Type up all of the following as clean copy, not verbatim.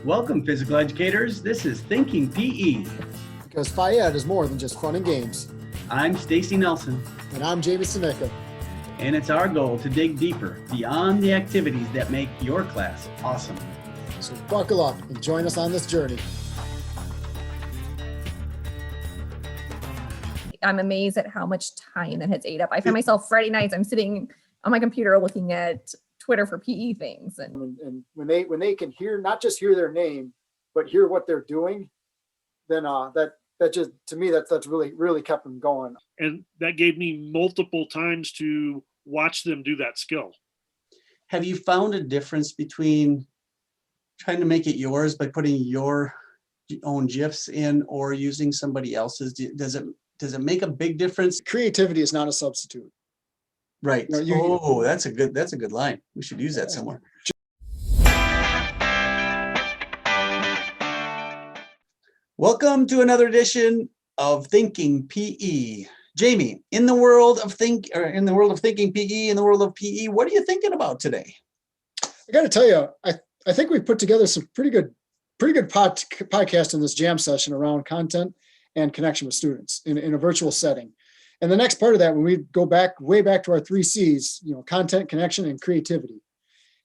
Welcome, physical educators. This is Thinking PE. Because Phi-Ed is more than just fun and games. I'm Stacy Nelson. And I'm Jamie Seneca. And it's our goal to dig deeper beyond the activities that make your class awesome. So buckle up and join us on this journey. I'm amazed at how much time that has ate up. I find myself Friday nights, I'm sitting on my computer looking at Twitter for PE things. And when they can hear, not just hear their name, but hear what they're doing, then that just, to me, that's really kept them going. And that gave me multiple times to watch them do that skill. Have you found a difference between trying to make it yours by putting your own GIFs in or using somebody else's? Does it make a big difference? Creativity is not a substitute. Right. No, that's a good line. We should use that somewhere. Welcome to another edition of Thinking PE. Jamie, in the world of thinking PE, in the world of PE, what are you thinking about today? I got to tell you, I think we put together some pretty good podcast in this jam session around content and connection with students in a virtual setting. And the next part of that, when we go way back to our 3 C's, content, connection, and creativity.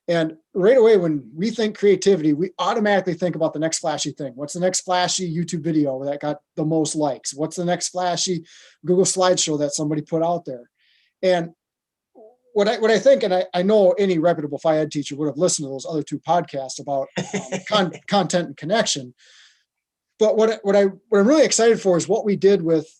And right away, when we think creativity, we automatically think about the next flashy thing. What's the next flashy YouTube video that got the most likes? What's the next flashy Google slideshow that somebody put out there? And what I think, and I know any reputable Phi-Ed teacher would have listened to those other 2 podcasts about content and connection. But what I'm really excited for is what we did with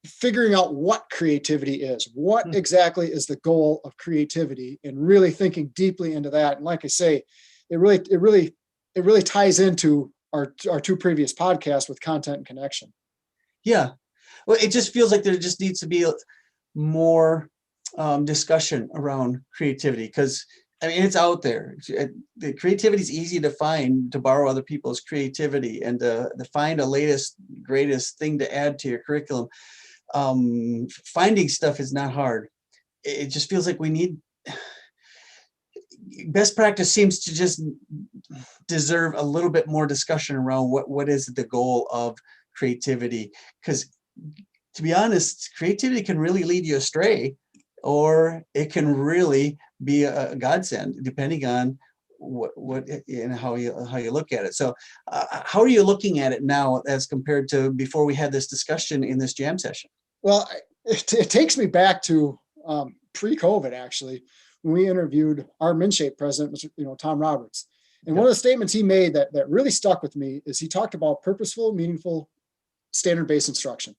figuring out what creativity is. What exactly is the goal of creativity, and really thinking deeply into that. And like I say, it really ties into our 2 previous podcasts with content and connection. Yeah. Well, it just feels like there just needs to be more discussion around creativity, because I mean, it's out there. The creativity is easy to find, to borrow other people's creativity and to find a latest, greatest thing to add to your curriculum. Finding stuff is not hard. It just feels like we need best practice seems to just deserve a little bit more discussion around what is the goal of creativity, because to be honest, creativity can really lead you astray, or it can really be a godsend depending on what and how you look at it. So how are you looking at it now as compared to before we had this discussion in this jam session? Well, it takes me back to pre-COVID, actually, when we interviewed our MnShape president, Tom Roberts. And one of the statements he made that really stuck with me is he talked about purposeful, meaningful, standard-based instruction.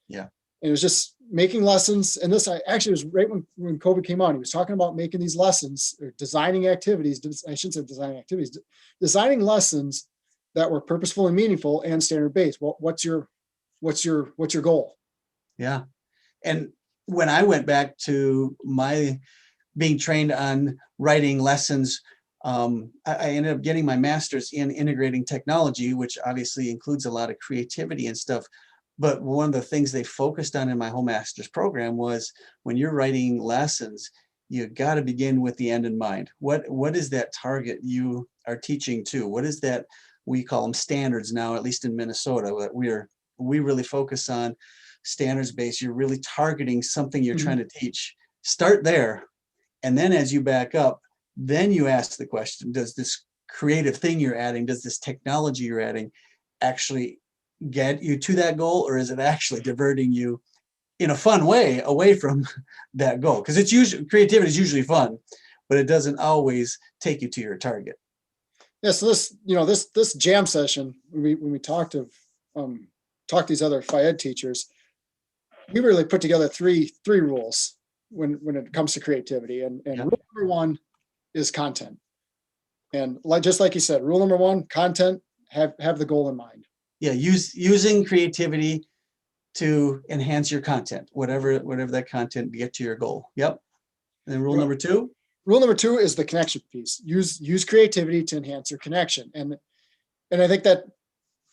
Yeah. And it was just making lessons. And this actually was right when COVID came out. He was talking about making these lessons, or designing activities. I shouldn't say designing activities, designing lessons that were purposeful and meaningful and standard-based. Well, what's your goal? Yeah. And when I went back to my being trained on writing lessons, I ended up getting my master's in integrating technology, which obviously includes a lot of creativity and stuff. But one of the things they focused on in my whole master's program was when you're writing lessons, you got to begin with the end in mind. What is that target you are teaching to? What is that? We call them standards now, at least in Minnesota. We really focus on standards based. You're really targeting something you're trying to teach. Start there. And then as you back up, then you ask the question, does this creative thing you're adding, does this technology you're adding actually get you to that goal, or is it actually diverting you in a fun way away from that goal? Because creativity is usually fun, but it doesn't always take you to your target. Yeah. So this jam session, when we talked to these other Phi-Ed teachers, we really put together three rules when it comes to creativity. And rule number 1 is content. And just like you said, rule number 1, content, have the goal in mind. Yeah, using creativity to enhance your content, whatever that content, get to your goal. Yep. And then rule number 2? Rule number 2 is the connection piece. Use creativity to enhance your connection. And I think that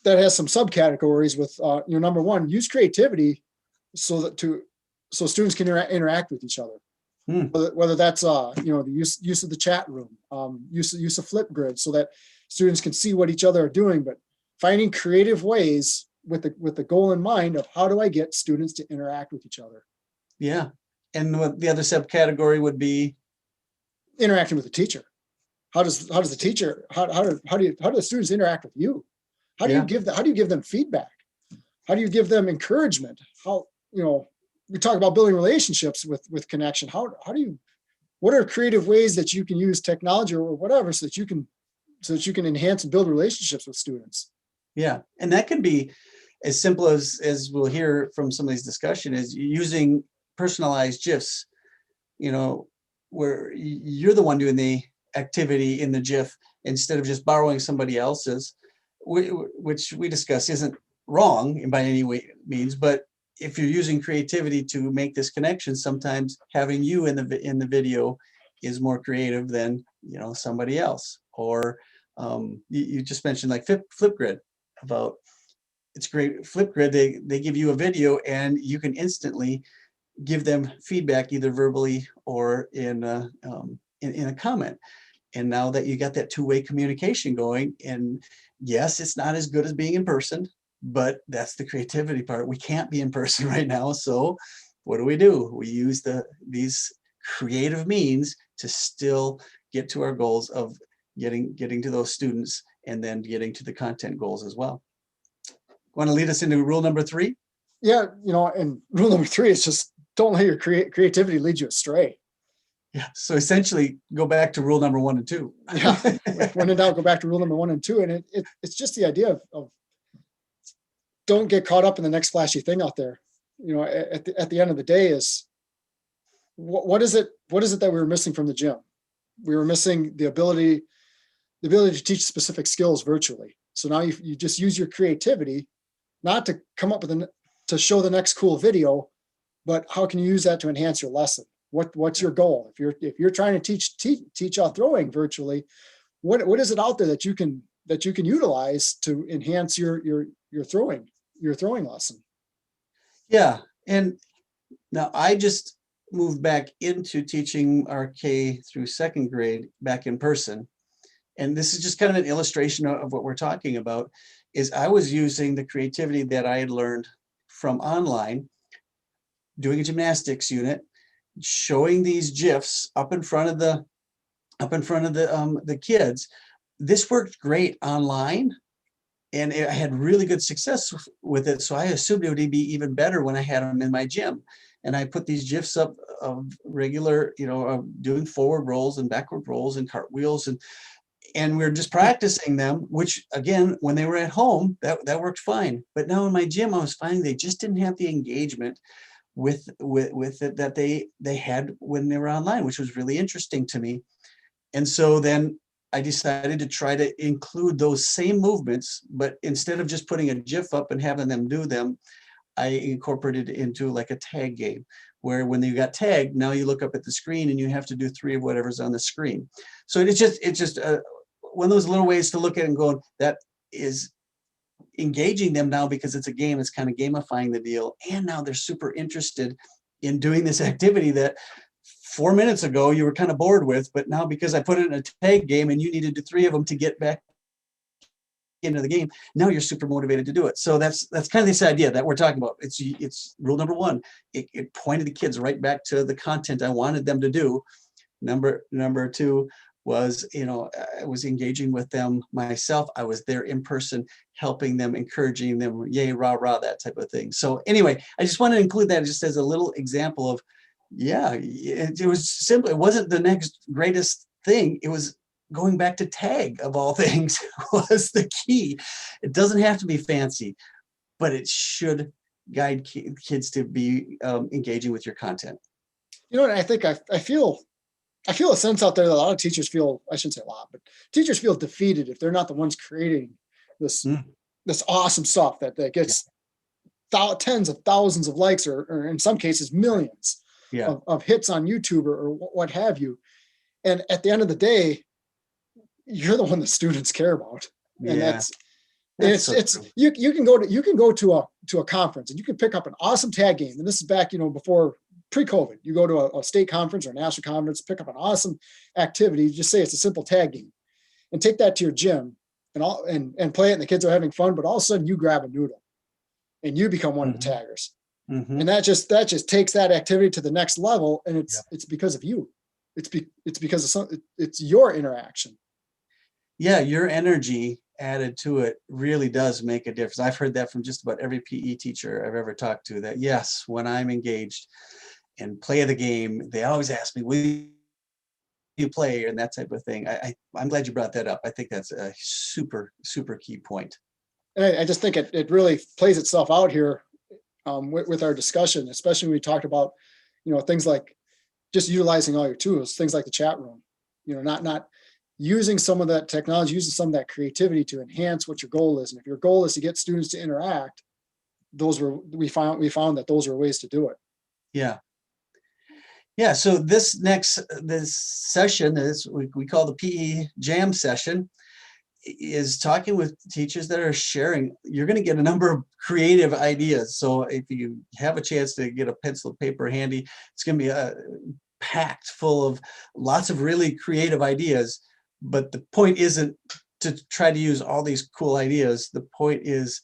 has some subcategories with number 1, use creativity so students can interact with each other. whether that's the use of the chat room, use of Flipgrid, so that students can see what each other are doing, but finding creative ways with the goal in mind of how do I get students to interact with each other. Yeah. And what the other subcategory would be? Interacting with the teacher. How does the teacher, how do the students interact with you? How do you give them feedback? How do you give them encouragement? How, we talk about building relationships with connection. What are creative ways that you can use technology or whatever so that you can enhance and build relationships with students? Yeah. And that can be as simple as we'll hear from some of these discussions, is using personalized GIFs, where you're the one doing the activity in the GIF instead of just borrowing somebody else's, which we discuss isn't wrong by any way means, but if you're using creativity to make this connection, sometimes having you in the video is more creative than somebody else. Or you just mentioned like Flipgrid, about it's great. Flipgrid, they give you a video and you can instantly give them feedback either verbally or in a comment. And now that you got that two-way communication going, and yes, it's not as good as being in person, but that's the creativity part. We can't be in person right now. So what do? We use these creative means to still get to our goals of getting to those students and then getting to the content goals as well. Want to lead us into rule number 3? Yeah, and rule number 3 is just don't let your creativity lead you astray. Yeah. So essentially go back to rule number 1 and 2. Yeah. When in doubt, go back to rule number 1 and 2. And it's just the idea of don't get caught up in the next flashy thing out there. At the end of the day is what is it that we were missing from the gym? We were missing the ability to teach specific skills virtually. So now you just use your creativity, not to come up with to show the next cool video, but how can you use that to enhance your lesson? What's your goal? If you're trying to teach throwing virtually, what is it out there that you can utilize to enhance your throwing lesson? Yeah. And now I just moved back into teaching our K through 2nd grade back in person. And this is just kind of an illustration of what we're talking about, is I was using the creativity that I had learned from online, doing a gymnastics unit, showing these GIFs up in front of the kids. This worked great online, and I had really good success with it. So I assumed it would be even better when I had them in my gym. And I put these GIFs up of regular, doing forward rolls and backward rolls and cartwheels, and we're just practicing them, which again, when they were at home, that worked fine. But now in my gym, I was finding they just didn't have the engagement with it that they had when they were online, which was really interesting to me. And so then I decided to try to include those same movements, but instead of just putting a GIF up and having them do them, I incorporated it into like a tag game, where when you got tagged, now you look up at the screen and you have to do 3 of whatever's on the screen. So it's just one of those little ways to look at it and go, that is engaging them now because it's a game. It's kind of gamifying the deal. And now they're super interested in doing this activity that 4 minutes ago you were kind of bored with, but now because I put it in a tag game and you needed to do 3 of them to get back into the game, now you're super motivated to do it. So that's kind of this idea that we're talking about. It's rule number 1. It pointed the kids right back to the content I wanted them to do. Number 2 was, I was engaging with them myself. I was there in person, helping them, encouraging them, yay, rah, rah, that type of thing. So anyway, I just wanted to include that just as a little example of, it was simple. It wasn't the next greatest thing. It was going back to tag, of all things, was the key. It doesn't have to be fancy, but it should guide kids to be engaging with your content. And I think I feel a sense out there that a lot of teachers feel, I shouldn't say a lot, but teachers feel defeated if they're not the ones creating this awesome stuff that gets tens of thousands of likes or in some cases millions of hits on YouTube or what have you. And at the end of the day, you're the one that students care about. And you can go to a conference and you can pick up an awesome tag game. And this is back, before pre-COVID, you go to a state conference or a national conference, pick up an awesome activity, just say it's a simple tag game, and take that to your gym and play it, and the kids are having fun, but all of a sudden you grab a noodle and you become one of the taggers. Mhm. And that just takes that activity to the next level. And it's because of you. It's because of it's your interaction. Yeah, your energy added to it really does make a difference. I've heard that from just about every PE teacher I've ever talked to, that yes, when I'm engaged and play the game, they always ask me, will you play, and that type of thing. I'm glad you brought that up. I think that's a super, super key point. And I just think it really plays itself out here with our discussion, especially when we talked about, things like just utilizing all your tools, things like the chat room, not using some of that technology, using some of that creativity to enhance what your goal is. And if your goal is to get students to interact, we found that those were ways to do it. Yeah. Yeah. So this session is we call the PE Jam session, is talking with teachers that are sharing. You're going to get a number of creative ideas. So if you have a chance to get a pencil and paper handy, it's going to be packed full of lots of really creative ideas. But the point isn't to try to use all these cool ideas. The point is,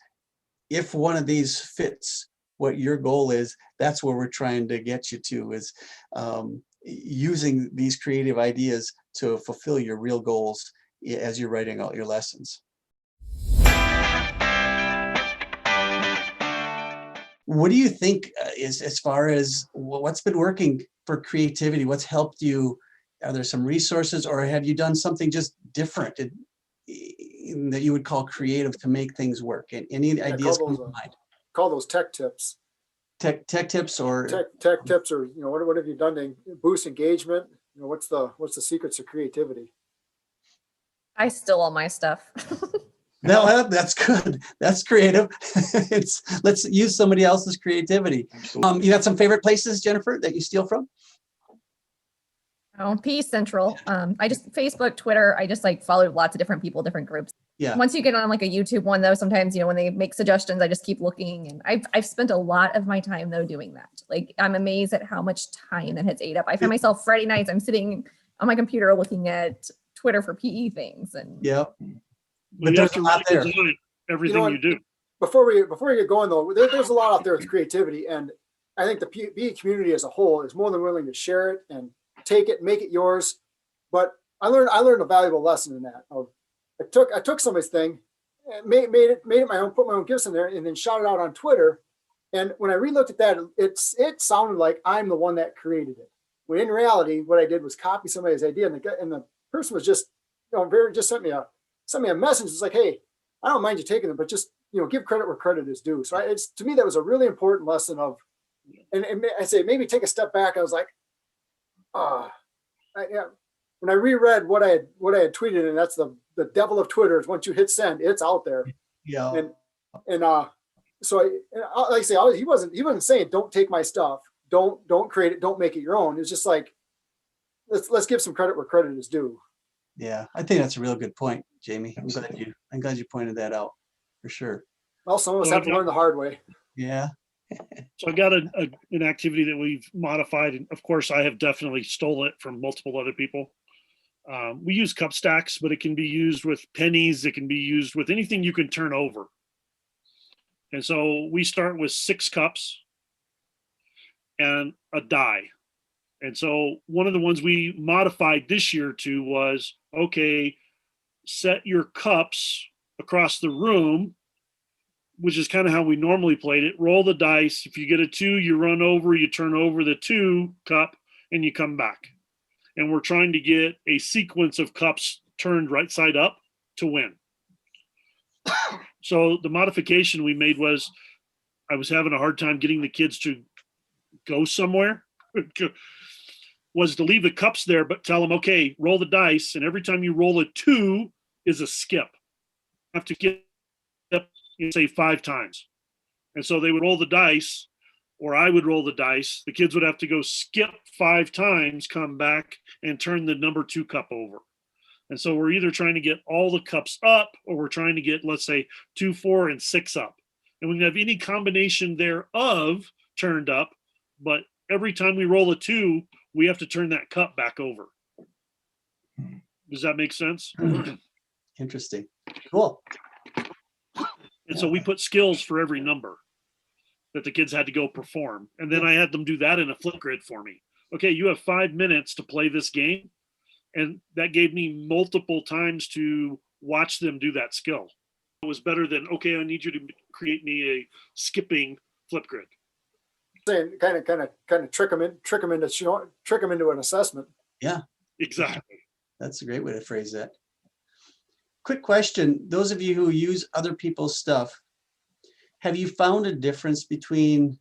if one of these fits what your goal is, that's where we're trying to get you to, is using these creative ideas to fulfill your real goals as you're writing out your lessons. What do you think is, as far as what's been working for creativity? What's helped you? Are there some resources, or have you done something just different that you would call creative to make things work? And any ideas come to mind? Call those tech tips. Tech tips, or Tech tips, or what have you done to boost engagement? What's the secrets of creativity? I steal all my stuff. No, that's good. That's creative. Let's use somebody else's creativity. You got some favorite places, Jennifer, that you steal from? PE Central. I just Facebook, Twitter. I just follow lots of different people, different groups. Yeah. Once you get on a YouTube one though, sometimes, when they make suggestions, I just keep looking, and I've spent a lot of my time though doing that. I'm amazed at how much time that has ate up. I find myself Friday nights, I'm sitting on my computer looking at Twitter for PE things. And Yeah. But there's a lot there. Everything you do. Before we get going though, there's a lot out there with creativity, and I think the PE community as a whole is more than willing to share it and take it, make it yours. But I learned a valuable lesson in that. I took somebody's thing, and made it my own, put my own gifts in there, and then shot it out on Twitter. And when I re-looked at that, it sounded like I'm the one that created it. When in reality, what I did was copy somebody's idea, and the person was just, just sent me a message. It's like, hey, I don't mind you taking it, but just give credit where credit is due. So to me, that was a really important lesson of, and I say maybe take a step back. I was like, when I reread what I had tweeted, and that's the devil of Twitter is once you hit send, it's out there. Yeah. So like I say, he wasn't saying don't take my stuff, don't create it, don't make it your own. It's just like, let's give some credit where credit is due. Yeah, I think that's a real good point, Jamie. I'm glad you pointed that out, for sure. Well, some of us have to learn the hard way. Yeah. So I got an activity that we've modified, and of course I have definitely stole it from multiple other people. We use cup stacks, but it can be used with pennies. It can be used with anything you can turn over. And so we start with 6 cups and a die. And so one of the ones we modified this year to was, okay, set your cups across the room, which is kind of how we normally played it. Roll the dice. If you get a 2, you run over, you turn over the 2 cup, and you come back. And we're trying to get a sequence of cups turned right side up to win. So the modification we made was, I was having a hard time getting the kids to go somewhere, was to leave the cups there, but tell them, okay, roll the dice. And every time you roll a 2 is a skip. You have to get up, say 5 times. And so they would roll the dice, or I would roll the dice. The kids would have to go skip 5 times, come back, and turn the number 2 cup over. And so we're either trying to get all the cups up, or we're trying to get, let's say, 2, 4, and 6 up. And we can have any combination thereof turned up, but every time we roll a 2, we have to turn that cup back over. Does that make sense? Interesting. Cool. And so we put skills for every number that the kids had to go perform. And then I had them do that in a Flipgrid for me. Okay, you have 5 minutes to play this game. And that gave me multiple times to watch them do that skill. It was better than, okay, I need you to create me a skipping Flipgrid. Saying kind of trick them into an assessment. Yeah, Exactly. that's a great way to phrase that. Quick question. Those of you who use other people's stuff, have you found a difference between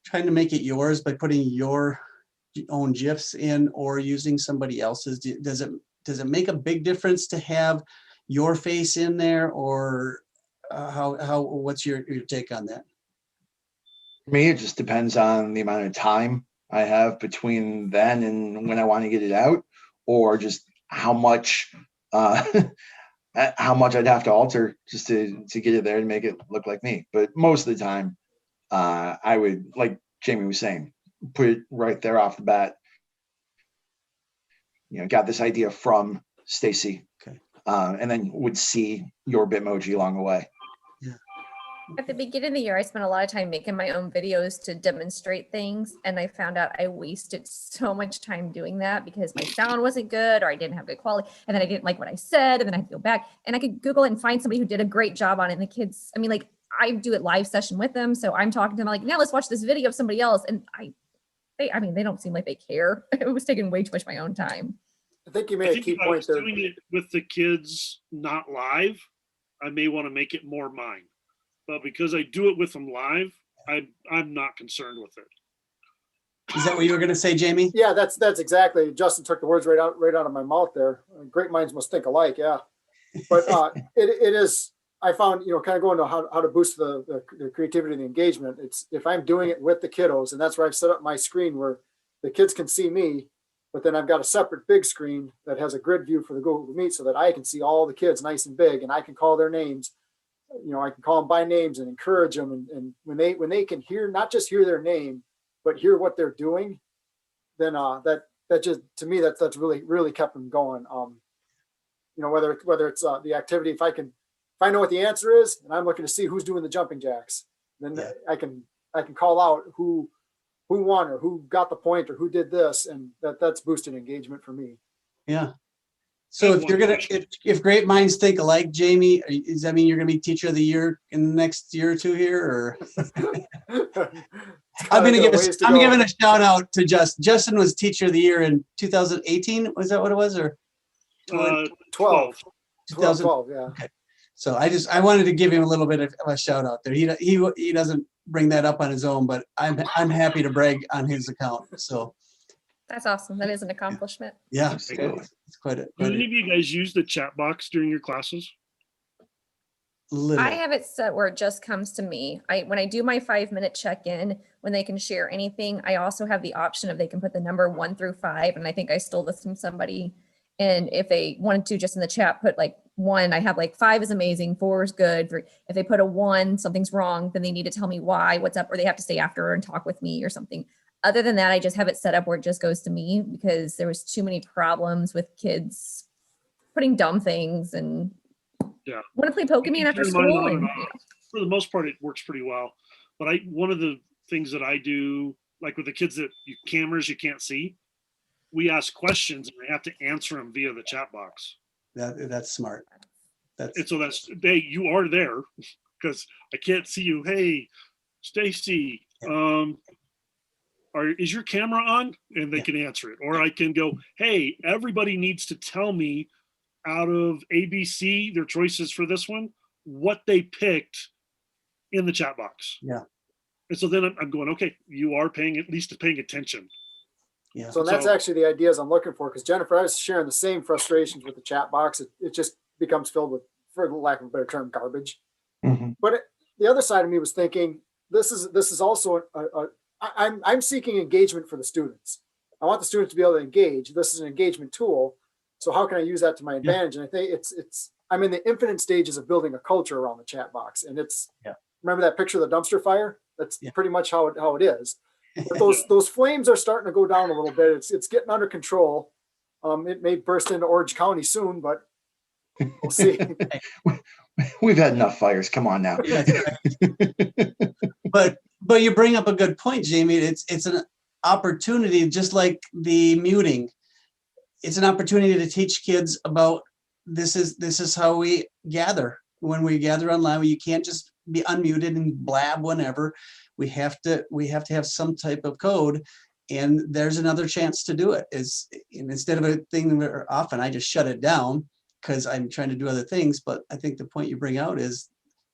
trying to make it yours by putting your own GIFs in or using somebody else's? Does it make a big difference to have your face in there, or what's your take on that? For me, it just depends on the amount of time I have between then and when I want to get it out, or just how much I'd have to alter just to get it there and make it look like me. But most of the time, I would, like Jamie was saying, put it right there off the bat. Got this idea from Stacy, Okay. And then would see your Bitmoji along the way. At the beginning of the year, I spent a lot of time making my own videos to demonstrate things. And I found out I wasted so much time doing that because my sound wasn't good or I didn't have good quality. And then I didn't like what I said. And then I had to go back and I could Google it and find somebody who did a great job on it. And the kids, I mean, like I do it live session with them. So I'm talking to them like, now let's watch this video of somebody else. And they don't seem like they care. It was taking way too much of my own time. I think you I made a think key if I point was there. doing it with the kids not live, I may want to make it more mine. But because I do it with them live, I'm not concerned with it. Is that what you were going to say, Jamie? Yeah, that's exactly. Justin took the words right out of my mouth there. Great minds must think alike. Yeah, but it is. I found kind of going to how to boost the creativity and the engagement. It's if I'm doing it with the kiddos, and that's where I've set up my screen where the kids can see me, but then I've got a separate big screen that has a grid view for the Google Meet so that I can see all the kids nice and big, and I can call their names. I can call them by names and encourage them. And when they can hear, not just hear their name, but hear what they're doing, then that just, to me, that's really kept them going. Whether it's the activity, if I know what the answer is and I'm looking to see who's doing the jumping jacks, then Yeah. I can call out who won or who got the point or who did this. And that's boosted engagement for me. Yeah. So if great minds think alike, Jamie, does that mean you're going to be teacher of the year in the next year or two here? Or I'm giving a shout out to Justin. Justin was teacher of the year in 2018. Was that what it was? Or 12. 2012. Yeah. Okay. So I wanted to give him a little bit of a shout out there. He doesn't bring that up on his own, but I'm happy to brag on his account. So That's awesome. That is an accomplishment. yeah, it's quite Do any of you guys use the chat box during your classes? little. I have it set where it just comes to me. When I do my 5-minute check-in, when they can share anything, I also have the option of they can put the number 1 through 5. And I think I stole this from somebody. And if they wanted to just in the chat, put like 1, I have like 5 is amazing, 4 is good. If they put a 1, something's wrong, then they need to tell me why, what's up, or they have to stay after and talk with me or something. Other than that, I just have it set up where it just goes to me because there was too many problems with kids putting dumb things and want to play Pokemon after Turn mine school. on and And, off. For the most part, it works pretty well. But one of the things that I do, like with the kids that cameras you can't see, we ask questions and I have to answer them via the chat box. That's smart. And so you are there because I can't see you. Hey, Stacy, is your camera on? And they can answer it. Or I can go, hey, everybody needs to tell me out of ABC, their choices for this one, what they picked in the chat box. Yeah. And so then I'm going, okay, you are at least paying attention. Yeah. So that's actually the ideas I'm looking for. Because Jennifer, I was sharing the same frustrations with the chat box. It just becomes filled with, for lack of a better term, garbage. Mm-hmm. But the other side of me was thinking, this is also I'm seeking engagement for the students. I want the students to be able to engage. This is an engagement tool. So how can I use that to my advantage? And I think I'm in the infinite stages of building a culture around the chat box. And remember that picture of the dumpster fire? That's pretty much how it is. But those flames are starting to go down a little bit. It's getting under control. It may burst into Orange County soon, but we'll see. We've had enough fires. Come on now. That's right. But you bring up a good point, Jamie. It's an opportunity, just like the muting. It's an opportunity to teach kids about this is how we gather. When we gather online, you can't just be unmuted and blab whenever. We have to have some type of code, and there's another chance to do it. And instead of a thing where often I just shut it down because I'm trying to do other things. But I think the point you bring out is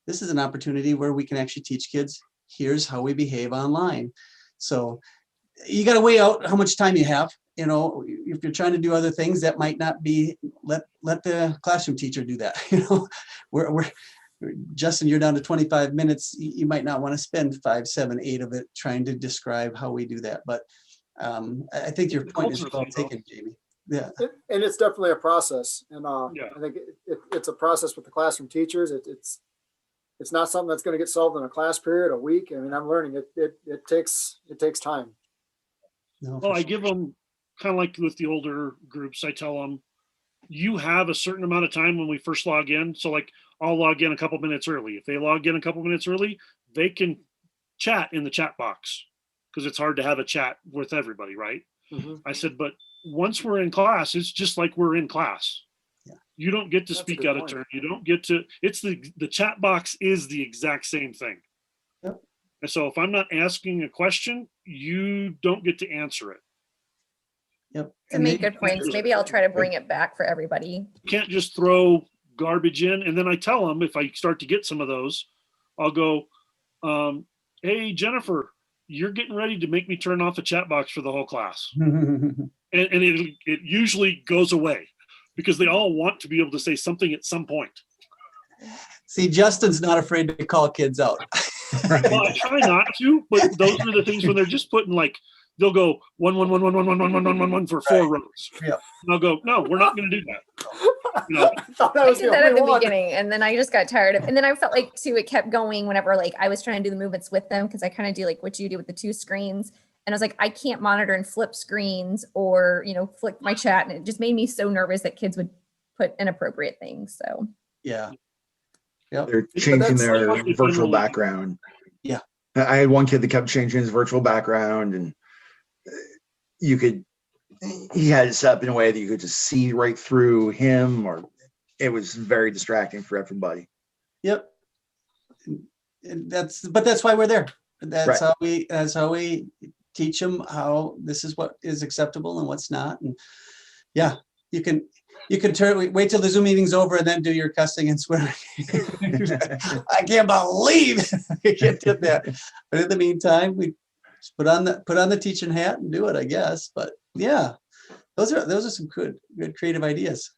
this is an opportunity where we can actually teach kids, here's how we behave online. So you got to weigh out how much time you have. You know, if you're trying to do other things, that might not be, let the classroom teacher do that. You know, we're Justin, you're down to 25 minutes. You might not want to spend 5, 7, 8 of it trying to describe how we do that. But I think your point is well taken, Jamie. Yeah. And it's definitely a process. And Yeah. I think it's a process with the classroom teachers. It's not something that's going to get solved in a class period, a week. I mean, I'm learning it takes time. No, Well, for I sure. give them kind of like with the older groups, I tell them, you have a certain amount of time when we first log in. So like I'll log in a couple minutes early. If they log in a couple minutes early, they can chat in the chat box because it's hard to have a chat with everybody, right? Mhm. I said, but once we're in class, it's just like we're in class. Yeah. You don't get to That's a speak good out of point. turn. You don't get to, it's the chat box is the exact same thing. Yep. And so if I'm not asking a question, you don't get to answer it. Yep. To make good points. Maybe I'll try to bring it back for everybody. You can't just throw garbage in. And then I tell them, if I start to get some of those, I'll go, hey, Jennifer, you're getting ready to make me turn off the chat box for the whole class. And it usually goes away because they all want to be able to say something at some point. See, Justin's not afraid to call kids out. Well, I try not to, but those are the things when they're just putting like, they'll go 1, 1, 1, 1, 1, 1, 1, 1, 1, 1, 1 for 4 rows. Yeah. And I'll go, no, we're not going to do that. You know, I thought that I was did the that at only the one. beginning, and then I just got tired of. And then I felt like too, it kept going whenever like I was trying to do the movements with them because I kind of do like what you do with the 2 screens. And I was like, I can't monitor and flip screens or flick my chat, and it just made me so nervous that kids would put inappropriate things. So Yeah. Yep. They're changing that's- their It's virtual really- background. Yeah. I had one kid that kept changing his virtual background, and he had it set up in a way that you could just see right through him, or it was very distracting for everybody. Yep. And that's why we're there. That's Right. how we teach them how this is what is acceptable and what's not. And yeah, you can wait till the Zoom meeting's over and then do your cussing and swearing. I can't believe you did that. But in the meantime, we just put on the teaching hat and do it, I guess. But yeah, those are some good creative ideas.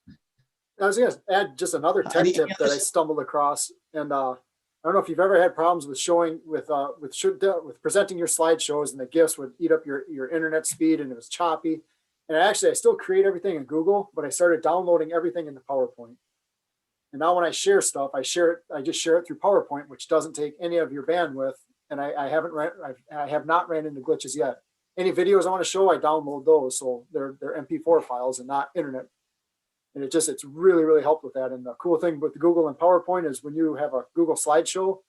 I was gonna add just another tech Any tip that I others? stumbled across, and I don't know if you've ever had problems with with presenting your slideshows, and the GIFs would eat up your internet speed, and it was choppy. And I still create everything in Google, but I started downloading everything into PowerPoint. And now when I share stuff, I just share it through PowerPoint, which doesn't take any of your bandwidth. And I have not ran into glitches yet. Any videos I want to show, I download those, so they're MP4 files and not internet. And it's really, really helped with that. And the cool thing with Google and PowerPoint is when you have a Google slideshow,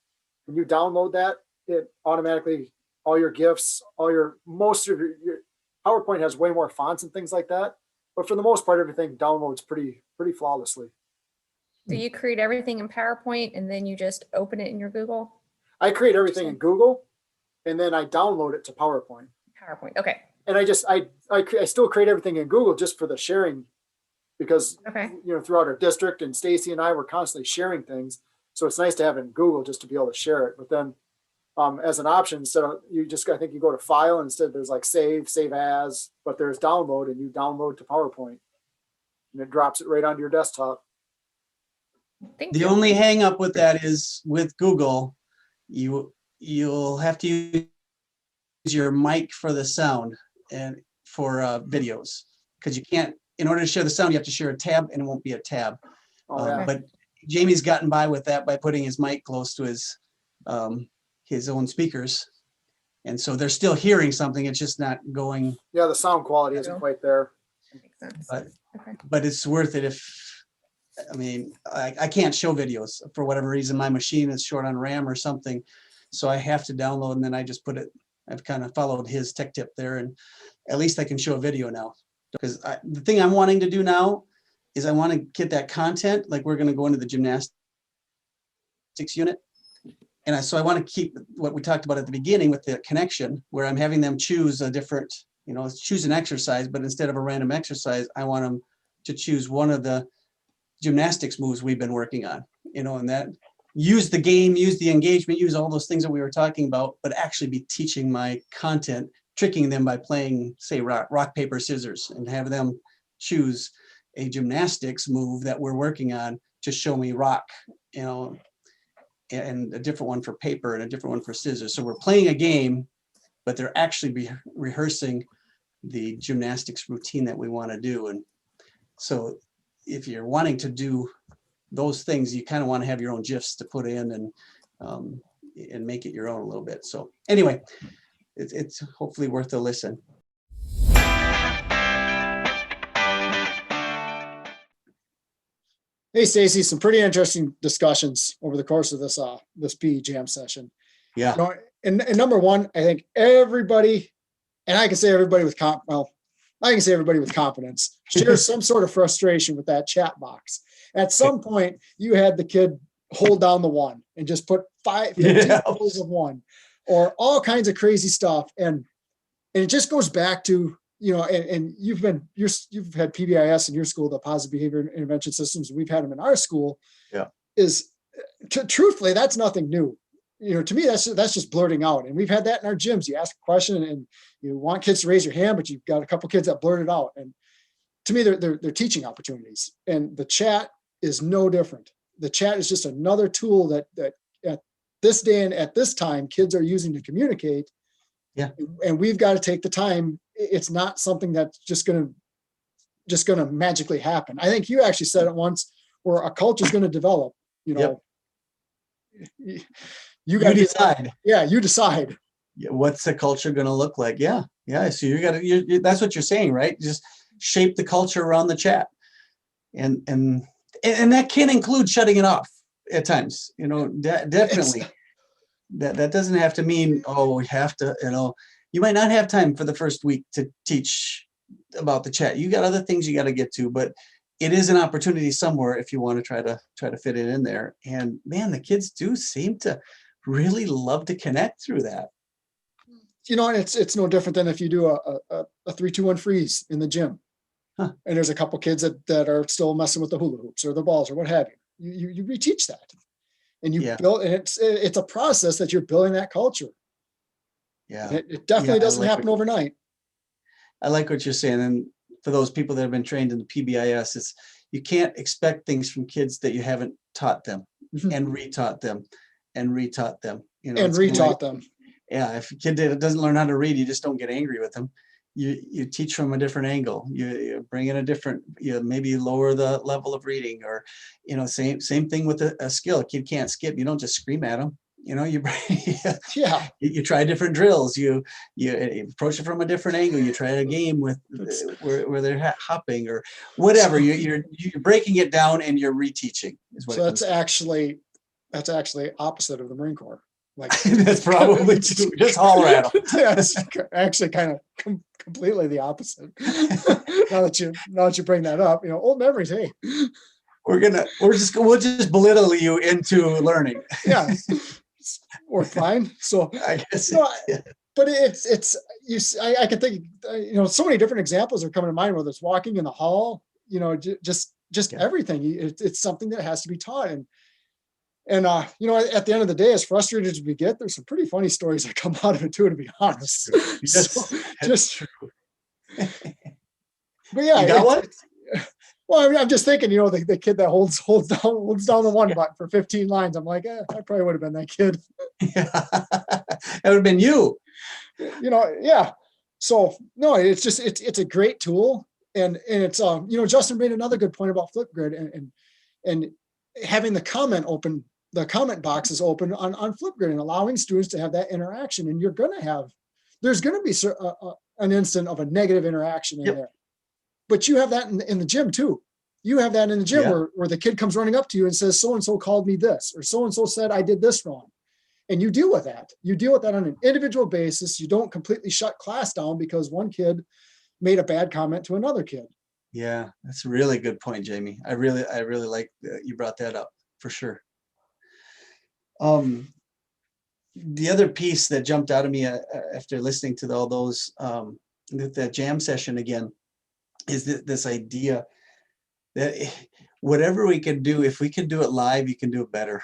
when you download that, it automatically, all your GIFs, most of your PowerPoint has way more fonts and things like that. But for the most part, everything downloads pretty flawlessly. do you create everything in PowerPoint and then you just open it in your Google? I create everything in Google and then I download it to PowerPoint. PowerPoint. Okay. And I still create everything in Google just for the sharing, because Okay. throughout our district, and Stacy and I were constantly sharing things. So it's nice to have it in Google just to be able to share it. But then as an option, instead of I think you go to file, and instead there's like save as, but there's download, and you download to PowerPoint and it drops it right onto your desktop. Thank The you. only hang up with that is with Google, you'll have to use your mic for the sound and for videos, because you can't, in order to share the sound, you have to share a tab, and it won't be a tab. Oh, yeah. But Jamie's gotten by with that by putting his mic close to his own speakers. And so they're still hearing something. It's just not going, Yeah, the sound quality isn't quite there. That makes sense. but, Okay. but it's worth it I mean, I can't show videos for whatever reason. My machine is short on RAM or something. So I have to download, and then I just I've kind of followed his tech tip there, and at least I can show a video now. Because the thing I'm wanting to do now is I want to get that content, like we're going to go into the gymnastics unit. And so I want to keep what we talked about at the beginning with the connection, where I'm having them choose a different, choose an exercise, but instead of a random exercise, I want them to choose one of the gymnastics moves we've been working on, and that use the game, use the engagement, use all those things that we were talking about, but actually be teaching my content, tricking them by playing, say, rock, paper, scissors, and have them choose a gymnastics move that we're working on to show me rock, and a different one for paper and a different one for scissors. So we're playing a game, but they're actually rehearsing the gymnastics routine that we want to do. And so if you're wanting to do those things, you kind of want to have your own GIFs to put in and make it your own a little bit. So anyway, it's hopefully worth a listen. Hey, Stacy, some pretty interesting discussions over the course of this PE Jam session. Yeah. And number one, I think everybody, and I can say everybody with confidence, shares some sort of frustration with that chat box. At some point, you had the kid hold down the one and just put 15 photos of one, or all kinds of crazy stuff. And it just goes back to, and you've had PBIS in your school, the positive behavior intervention systems. We've had them in our school. Yeah. Truthfully, that's nothing new. To me, that's just blurting out. And we've had that in our gyms. You ask a question and you want kids to raise your hand, but you've got a couple kids that blurt it out. And to me, they're teaching opportunities. And the chat is no different. The chat is just another tool that at this day and at this time, kids are using to communicate. Yeah. And we've got to take the time. It's not something that's just going to magically happen. I think you actually said it once, where a culture is going to develop. Yep. You got to decide. Yeah, you decide. What's the culture going to look like? Yeah. So that's what you're saying, right? Just shape the culture around the chat, and that can include shutting it off at times. Definitely. That doesn't have to mean, we have to. You might not have time for the first week to teach about the chat. You got other things you got to get to, but it is an opportunity somewhere if you want to try to fit it in there. And man, the kids do seem to really love to connect through that. And it's no different than if you do a 3-2-1 freeze in the gym. Huh. And there's a couple kids that are still messing with the hula hoops or the balls or what have you. You reteach that. And you build, and it's a process that you're building that culture. Yeah. It definitely doesn't happen overnight. I like what you're saying. And for those people that have been trained in the PBIS, you can't expect things from kids that you haven't taught them and retaught them and retaught them. And retaught them. Yeah. If a kid doesn't learn how to read, you just don't get angry with them. You teach from a different angle. You bring in a different, maybe lower the level of reading, or, same thing with a skill. A kid can't skip. You don't just scream at them. You try different drills. You approach it from a different angle. You try a game with where they're hopping or whatever. You're breaking it down and you're reteaching. So that's actually opposite of the Marine Corps. Like that's probably just all rattle. That's actually kind of completely the opposite. now that you bring that up, old memories. Hey, we'll just belittle you into learning. Yeah, or fine. So I guess. But it's you. I can think. So many different examples are coming to mind. Whether it's walking in the hall, just everything. It's something that has to be taught. And at the end of the day, as frustrated as we get, there's some pretty funny stories that come out of it too, to be honest. That's true. But yeah, you got one? Well, I'm just thinking, the kid that holds down the one button for 15 lines. I'm like, I probably would have been that kid. Yeah. That would have been you. Yeah. So no, it's a great tool, and it's Justin made another good point about Flipgrid and having the comment open the comment box is open on Flipgrid and allowing students to have that interaction. And there's going to be an instant of a negative interaction in there. But you have that in the gym too. You have that in the gym where the kid comes running up to you and says, so-and-so called me this, or so-and-so said I did this wrong. And you deal with that. You deal with that on an individual basis. You don't completely shut class down because one kid made a bad comment to another kid. Yeah, that's a really good point, Jamie. I really like that you brought that up for sure. The other piece that jumped out of me after listening to all those, that jam session again, is this idea that whatever we can do, if we can do it live, you can do it better.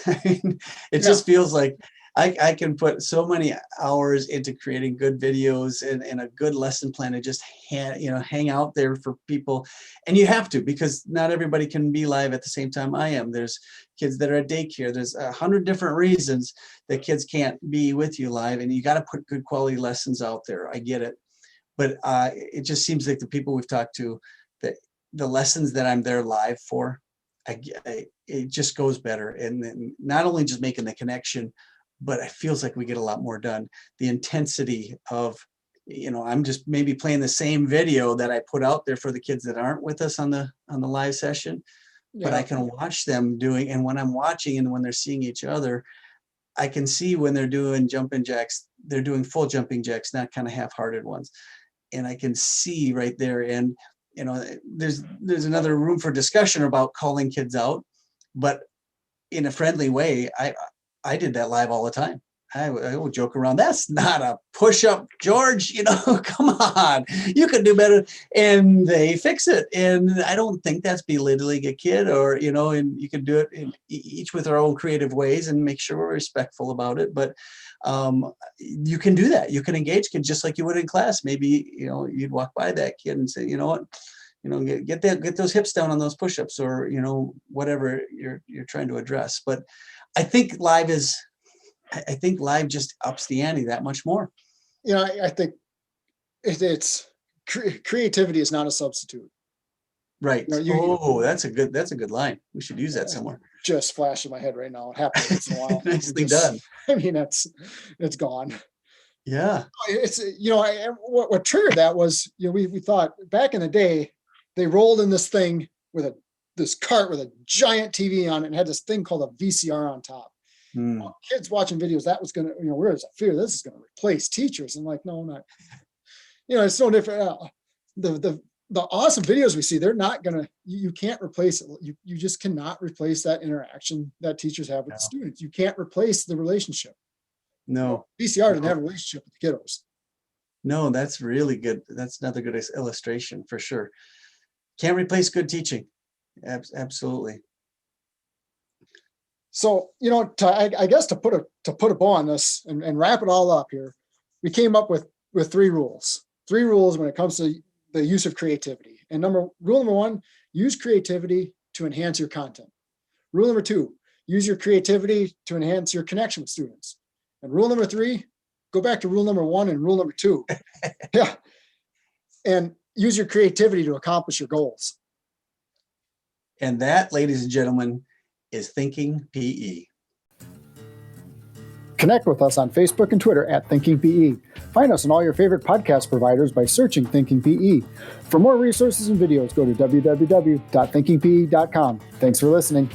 I mean, it just feels like I can put so many hours into creating good videos and a good lesson plan and just hang out there for people. And you have to, because not everybody can be live at the same time I am. There's kids that are at daycare. There's 100 different reasons that kids can't be with you live, and you got to put good quality lessons out there. I get it. But it just seems like the people we've talked to, that the lessons that I'm there live for, it just goes better. And then not only just making the connection, but it feels like we get a lot more done. The intensity of, I'm just maybe playing the same video that I put out there for the kids that aren't with us on the live session, but I can watch them doing, and when I'm watching and when they're seeing each other, I can see when they're doing jumping jacks, they're doing full jumping jacks, not kind of half-hearted ones. And I can see right there. And, there's another room for discussion about calling kids out, but in a friendly way. I did that live all the time. I would joke around. That's not a push-up, George. Come on, you can do better. And they fix it. And I don't think that's belittling a kid, or, and you can do it each with our own creative ways and make sure we're respectful about it. But you can do that. You can engage kids just like you would in class. Maybe, you'd walk by that kid and say, you know what, get those hips down on those push-ups, or, whatever you're trying to address. But I think live just ups the ante that much more. I think it's creativity is not a substitute. Right. That's a good line. We should use that somewhere. Just flash in my head right now. It happens once in a while. Nicely done. I mean, it's gone. Yeah. It's, what triggered that was, we thought back in the day, they rolled in this thing with this cart with a giant TV on it and had this thing called a VCR on top. Kids watching videos, that was going to, where's I fear this is going to replace teachers. And like, no, not, it's no different. The awesome videos we see, they're not going to, you can't replace it. You just cannot replace that interaction that teachers have with the students. You can't replace the relationship. No. VCR didn't have a relationship with the kiddos. No, that's really good. That's another good illustration for sure. Can't replace good teaching. Absolutely. So, I guess to put a bow on this and wrap it all up here, we came up with 3 rules. 3 rules when it comes to the use of creativity. And rule number 1, use creativity to enhance your content. Rule number 2, use your creativity to enhance your connection with students. And rule number 3, go back to rule number 1 and rule number 2. Yeah. And use your creativity to accomplish your goals. And that, ladies and gentlemen, is Thinking PE. Connect with us on Facebook and Twitter at Thinking PE. Find us on all your favorite podcast providers by searching Thinking PE. For more resources and videos, go to www.thinkingpe.com. Thanks for listening.